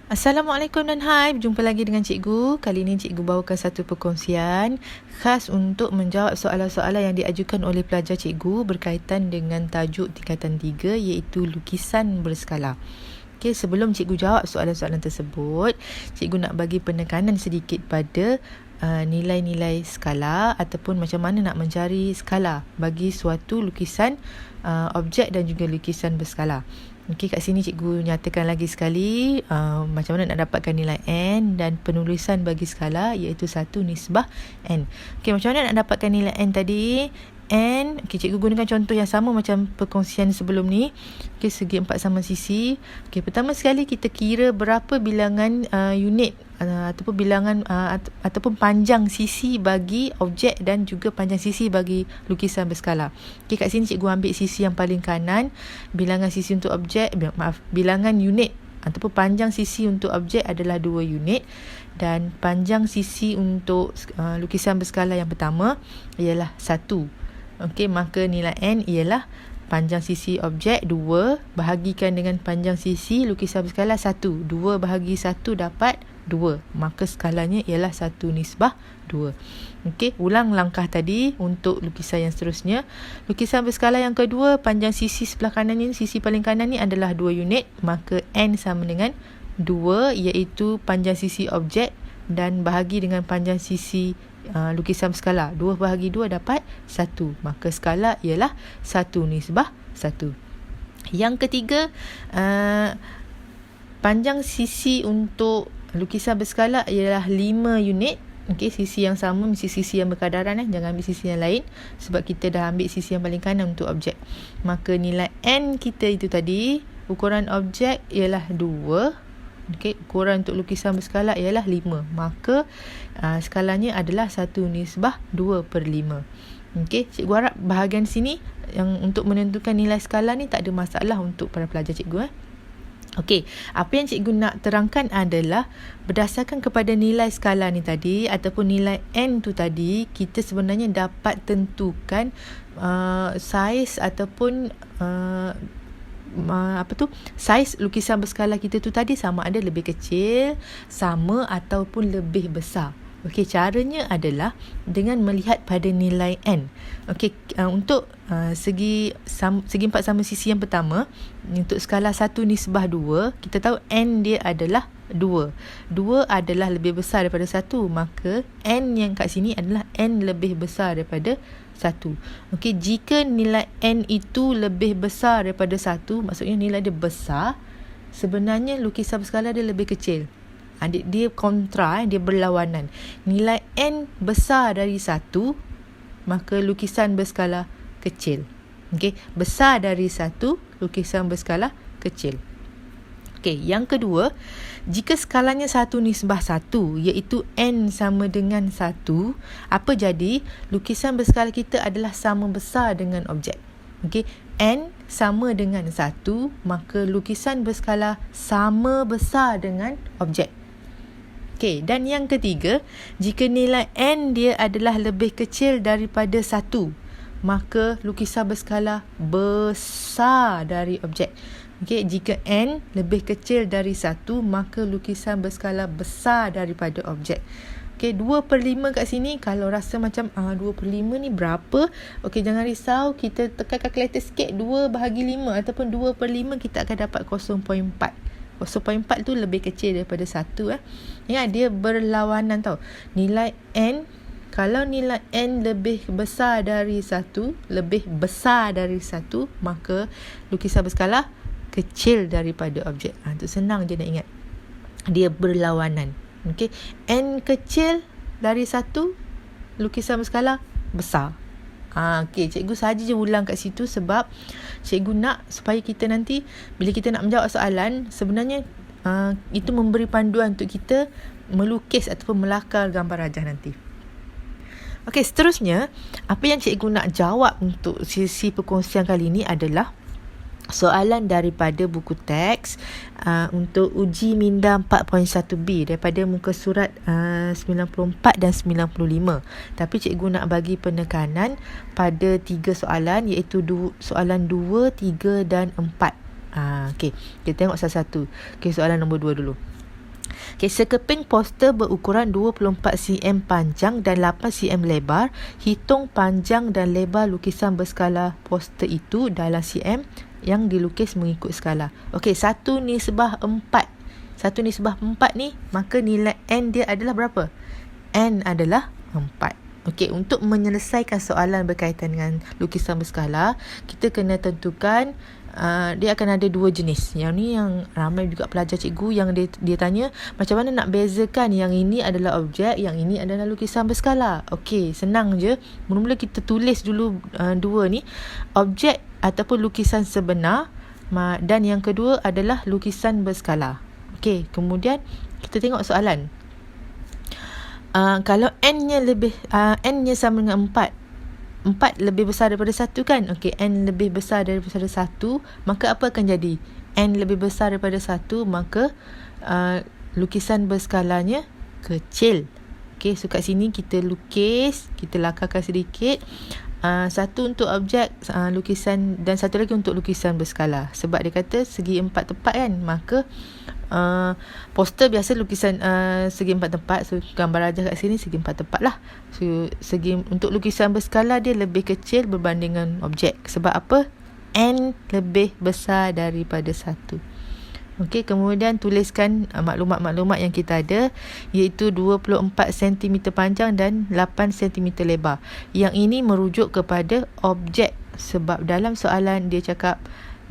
Assalamualaikum dan hai, berjumpa lagi dengan cikgu. Kali ini cikgu bawakan satu perkongsian khas untuk menjawab soalan-soalan yang diajukan oleh pelajar cikgu berkaitan dengan tajuk tingkatan 3 iaitu lukisan berskala. Okey, sebelum cikgu jawab soalan-soalan tersebut, cikgu nak bagi penekanan sedikit pada nilai-nilai skala ataupun macam mana nak mencari skala bagi suatu lukisan objek dan juga lukisan berskala. Okey, kat sini cikgu nyatakan lagi sekali macam mana nak dapatkan nilai N dan penulisan bagi skala iaitu 1 nisbah N. Okey, macam mana nak dapatkan nilai N tadi? N, okey, cikgu gunakan contoh yang sama macam perkongsian sebelum ni. Okey, segi 4 sama sisi. Okey, pertama sekali kita kira berapa bilangan unit ataupun bilangan ataupun panjang sisi bagi objek dan juga panjang sisi bagi lukisan berskala. Okey, kat sini cikgu ambil sisi yang paling kanan, bilangan sisi untuk objek, bilangan unit ataupun panjang sisi untuk objek adalah 2 unit dan panjang sisi untuk lukisan berskala yang pertama ialah 1. Okey, maka nilai N ialah panjang sisi objek 2 bahagikan dengan panjang sisi lukisan berskala 1. 2 bahagi 1 dapat 2. Maka skalanya ialah 1 nisbah 2. Okey, ulang langkah tadi untuk lukisan yang seterusnya. Lukisan berskala yang kedua, panjang sisi sebelah kanan ni, sisi paling kanan ni adalah 2 unit. Maka N sama dengan 2 iaitu panjang sisi objek dan bahagi dengan panjang sisi lukisan berskala. 2 bahagi 2 dapat 1. Maka skala ialah 1 nisbah 1. Yang ketiga, panjang sisi untuk lukisan berskala ialah 5 unit. Okey, sisi yang sama mesti sisi yang berkadaran, jangan ambil sisi yang lain sebab kita dah ambil sisi yang paling kanan untuk objek. Maka nilai N kita itu tadi, ukuran objek ialah 2. Okey, ukuran untuk lukisan berskala ialah 5. Maka skalanya adalah 1 nisbah 2/5. Okey, cikgu harap bahagian sini yang untuk menentukan nilai skala ni tak ada masalah untuk para pelajar cikgu. Okey, apa yang cikgu nak terangkan adalah berdasarkan kepada nilai skala ni tadi ataupun nilai N tu tadi, kita sebenarnya dapat tentukan saiz ataupun saiz lukisan berskala kita tu tadi sama ada lebih kecil, sama ataupun lebih besar. Okey, caranya adalah dengan melihat pada nilai N. Okey, untuk segi 4 sama sisi yang pertama, untuk skala 1 nisbah 2, kita tahu N dia adalah 2. 2 adalah lebih besar daripada 1, maka N yang kat sini adalah N lebih besar daripada 1. Okey, jika nilai N itu lebih besar daripada 1, maksudnya nilai dia besar, sebenarnya lukisan berskala dia lebih kecil. Dia kontra, dia berlawanan. Nilai N besar dari 1, maka lukisan berskala kecil. Okey, besar dari 1, lukisan berskala kecil. Okey, yang kedua, jika skalanya 1 nisbah 1 iaitu N sama dengan 1, apa jadi? Lukisan berskala kita adalah sama besar dengan objek. Okey, N sama dengan 1, maka lukisan berskala sama besar dengan objek. Okey, dan yang ketiga, jika nilai N dia adalah lebih kecil daripada 1, maka lukisan berskala besar dari objek. Okey, jika N lebih kecil dari 1, maka lukisan berskala besar daripada objek. Okey, 2/5 kat sini, kalau rasa macam 2/5 ni berapa? Okey, jangan risau, kita tekan kalkulator sikit, 2 bahagi 5 ataupun 2/5 kita akan dapat 0.4. 0.4 tu lebih kecil daripada 1. Ingat, dia berlawanan tau. Nilai N, kalau nilai N lebih besar dari 1, maka lukisan berskala kecil daripada objek. Itu senang je nak ingat. Dia berlawanan. Okey, N kecil dari 1, lukisan berskala besar. Okey, cikgu sahaja je ulang kat situ sebab cikgu nak supaya kita nanti bila kita nak menjawab soalan, sebenarnya itu memberi panduan untuk kita melukis ataupun melakar gambar rajah nanti. Okey, seterusnya, apa yang cikgu nak jawab untuk sesi perkongsian kali ini adalah soalan daripada buku teks untuk uji minda 4.1b daripada muka surat 94 dan 95. Tapi cikgu nak bagi penekanan pada 3 soalan iaitu soalan 2, 3 dan 4. Okey, kita tengok satu-satu. Okey, soalan nombor 2 dulu. Okay, sekeping poster berukuran 24 cm panjang dan 8 cm lebar. Hitung panjang dan lebar lukisan berskala poster itu dalam cm yang dilukis mengikut skala. Okey, 1/4. 1/4 ni, maka nilai N dia adalah berapa? N adalah 4. Okey, untuk menyelesaikan soalan berkaitan dengan lukisan berskala, kita kena tentukan dia akan ada dua jenis. Yang ni yang ramai juga pelajar cikgu yang dia tanya, macam mana nak bezakan yang ini adalah objek, yang ini adalah lukisan berskala. Okey, senang je. Mula-mula kita tulis dulu dua ni, objek ataupun lukisan sebenar, dan yang kedua adalah lukisan berskala. Okey, kemudian kita tengok soalan. Kalau N-nya N-nya sama dengan 4 lebih besar daripada 1 kan? Okey, N lebih besar daripada 1, maka apa akan jadi? N lebih besar daripada 1, maka lukisan berskalanya kecil. Okey, so kat sini kita lukis, kita lakarkan sedikit. Satu untuk objek lukisan dan satu lagi untuk lukisan berskala. Sebab dia kata segi 4 tepat kan? Maka poster biasa lukisan segi 4 tepat. So gambar rajah kat sini segi 4 tepat lah. So untuk lukisan berskala dia lebih kecil berbanding objek. Sebab apa? N lebih besar daripada 1. Okey, kemudian tuliskan maklumat-maklumat yang kita ada, iaitu 24 cm panjang dan 8 cm lebar. Yang ini merujuk kepada objek, sebab dalam soalan dia cakap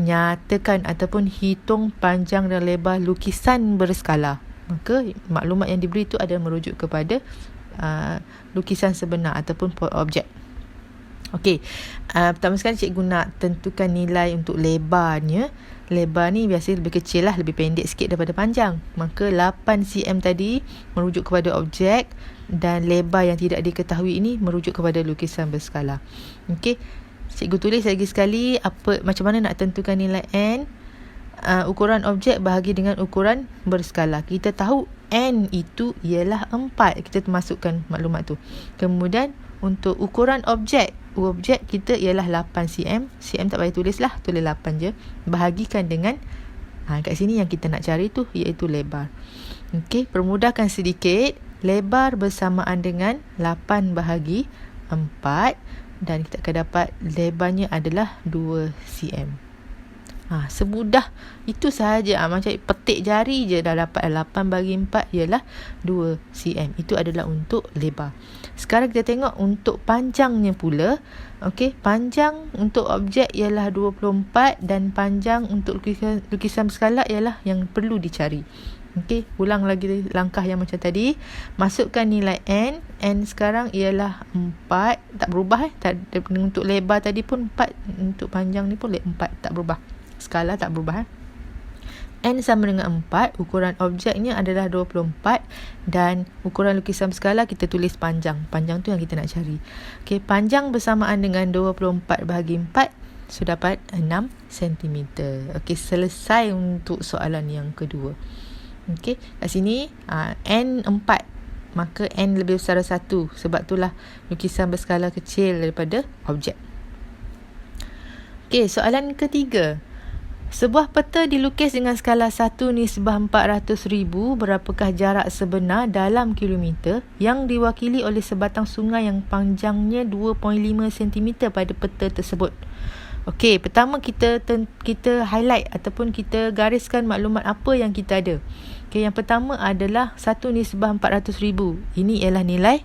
nyatakan ataupun hitung panjang dan lebar lukisan berskala. Maka maklumat yang diberi itu ada merujuk kepada lukisan sebenar ataupun objek. Okey, pertama sekali cikgu nak tentukan nilai untuk lebarnya. Lebar ni biasanya lebih kecil lah, lebih pendek sikit daripada panjang. Maka 8 cm tadi merujuk kepada objek, dan lebar yang tidak diketahui ini merujuk kepada lukisan berskala. Okey, cikgu tulis lagi sekali macam mana nak tentukan nilai N. Ukuran objek bahagi dengan ukuran berskala. Kita tahu N itu ialah 4. Kita masukkan maklumat tu. Kemudian untuk ukuran objek kita ialah 8 cm. Cm tak payah tulis lah, tulis 8 je. Bahagikan dengan kat sini yang kita nak cari tu, iaitu lebar. Okey, permudahkan sedikit. Lebar bersamaan dengan 8 bahagi 4, dan kita akan dapat lebarnya adalah 2 cm. Semudah itu sahaja. Macam petik jari je dah dapat 8 bagi 4 ialah 2 cm. Itu adalah untuk lebar. Sekarang kita tengok untuk panjangnya pula. Okey, panjang untuk objek ialah 24, dan panjang untuk lukisan berskala ialah yang perlu dicari. Okey, ulang lagi langkah yang macam tadi. Masukkan nilai N. N sekarang ialah 4. Tak berubah untuk lebar tadi pun 4. Untuk panjang ni pun 4. Tak berubah. Skala tak berubah. N sama dengan 4. Ukuran objeknya adalah 24, dan ukuran lukisan berskala kita tulis panjang. Panjang tu yang kita nak cari. Okey, panjang bersamaan dengan 24 bahagi 4. So dapat 6 cm. Okey, selesai untuk soalan yang kedua. Okey, kat sini N 4, maka N lebih besar 1. Sebab itulah lukisan berskala kecil daripada objek. Okey, soalan ketiga. Sebuah peta dilukis dengan skala 1/400,000. Berapakah jarak sebenar dalam kilometer yang diwakili oleh sebatang sungai yang panjangnya 2.5 cm pada peta tersebut? Okey, pertama kita highlight ataupun kita gariskan maklumat apa yang kita ada. Okey, yang pertama adalah 1/400,000. Ini ialah nilai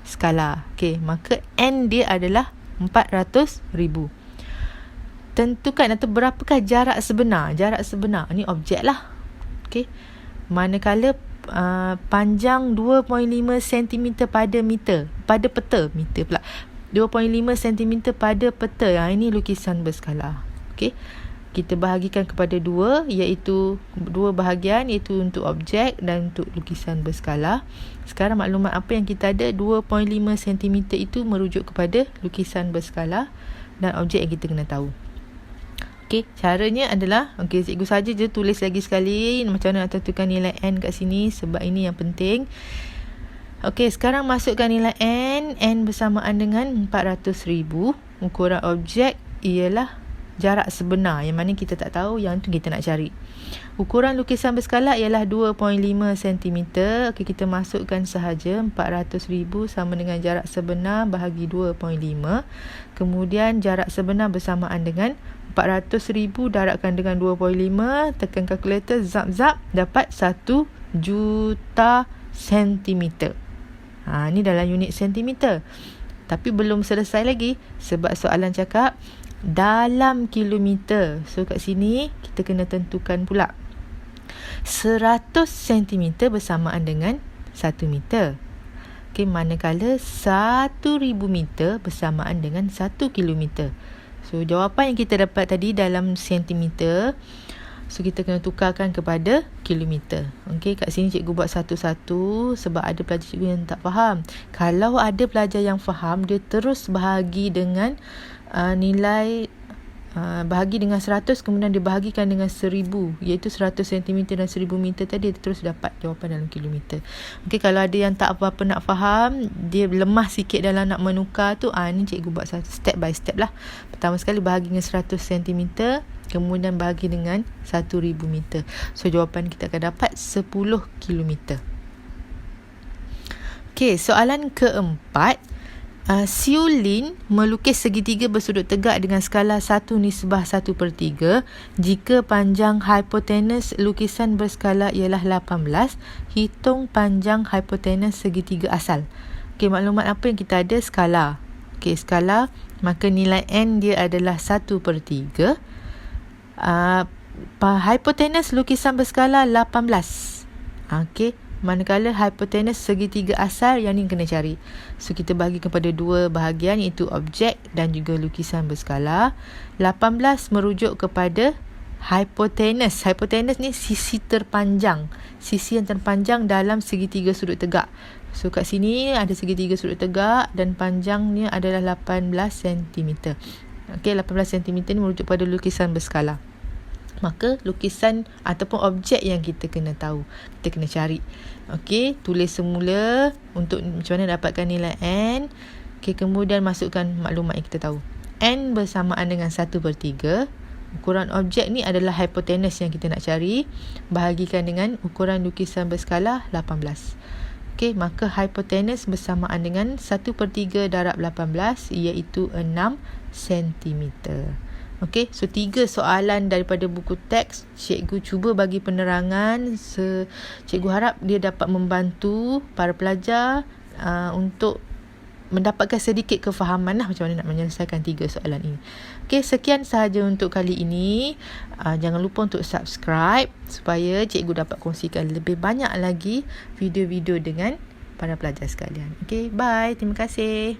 skala. Okey, maka N dia adalah 400,000. Tentukan atau berapakah jarak sebenar. Jarak sebenar ni objek lah. Okey, manakala panjang 2.5 cm pada meter, pada peta, meter pula, 2.5 cm pada peta. Ini lukisan berskala. Okey, kita bahagikan kepada 2, iaitu 2 bahagian, iaitu untuk objek dan untuk lukisan berskala. Sekarang maklumat apa yang kita ada, 2.5 cm itu merujuk kepada lukisan berskala dan objek yang kita kena tahu. Okey, caranya adalah, cikgu saja je tulis lagi sekali macam mana nak tentukan nilai N kat sini, sebab ini yang penting. Okey, sekarang masukkan nilai N. N bersamaan dengan 400,000. Ukuran objek ialah jarak sebenar, yang mana kita tak tahu, yang tu kita nak cari. Ukuran lukisan berskala ialah 2.5 cm. Okey, kita masukkan sahaja 400,000 sama dengan jarak sebenar bahagi 2.5. Kemudian jarak sebenar bersamaan dengan 400,000 darabkan dengan 2.5, tekan kalkulator, zap dapat 1 juta sentimeter. Ni dalam unit sentimeter. Tapi belum selesai lagi, sebab soalan cakap dalam kilometer. So kat sini kita kena tentukan pula 100 cm bersamaan dengan 1 meter. Okey, manakala 1000 meter bersamaan dengan 1 kilometer. So jawapan yang kita dapat tadi dalam sentimeter, so kita kena tukarkan kepada kilometer. Okey, kat sini cikgu buat satu-satu sebab ada pelajar cikgu yang tak faham. Kalau ada pelajar yang faham, dia terus bahagi dengan nilai bahagi dengan 100, kemudian dibahagikan dengan 1000, iaitu 100 cm dan 1000 meter tadi, dia terus dapat jawapan dalam kilometer. Okey, kalau ada yang tak apa-apa nak faham, dia lemah sikit dalam nak menukar tu, ni cikgu buat satu step by step lah. Pertama sekali bahagi dengan 100 cm, kemudian bahagi dengan 1000 meter. So jawapan kita akan dapat 10 km. Okey, soalan keempat. Siu Lin melukis segitiga bersudut tegak dengan skala 1/1/3 jika panjang hipotenus lukisan berskala ialah 18. Hitung panjang hipotenus segitiga asal. Okey, maklumat apa yang kita ada? Skala. Okey, skala, maka nilai N dia adalah 1/3. Hipotenus lukisan berskala 18. Okey, manakala hipotenus segitiga asal, yang ni kena cari. So kita bahagi kepada dua bahagian, iaitu objek dan juga lukisan berskala. 18 merujuk kepada hipotenus. Hipotenus ni sisi terpanjang, sisi yang terpanjang dalam segitiga sudut tegak. So kat sini ada segitiga sudut tegak dan panjangnya adalah 18 cm. Okey, 18 cm ni merujuk pada lukisan berskala. Maka lukisan ataupun objek yang kita kena tahu, kita kena cari. Okey, tulis semula untuk macam mana dapatkan nilai N. Okey, kemudian masukkan maklumat yang kita tahu. N bersamaan dengan 1/3. Ukuran objek ni adalah hipotenus yang kita nak cari. Bahagikan dengan ukuran lukisan berskala 18. Okey, maka hipotenus bersamaan dengan 1/3 darab 18, iaitu 6 cm. Okey, so 3 soalan daripada buku teks cikgu cuba bagi penerangan. Cikgu harap dia dapat membantu para pelajar untuk mendapatkan sedikit kefahaman lah macam mana nak menyelesaikan 3 soalan ini. Okey, sekian sahaja untuk kali ini. Jangan lupa untuk subscribe supaya cikgu dapat kongsikan lebih banyak lagi video-video dengan para pelajar sekalian. Okey, bye. Terima kasih.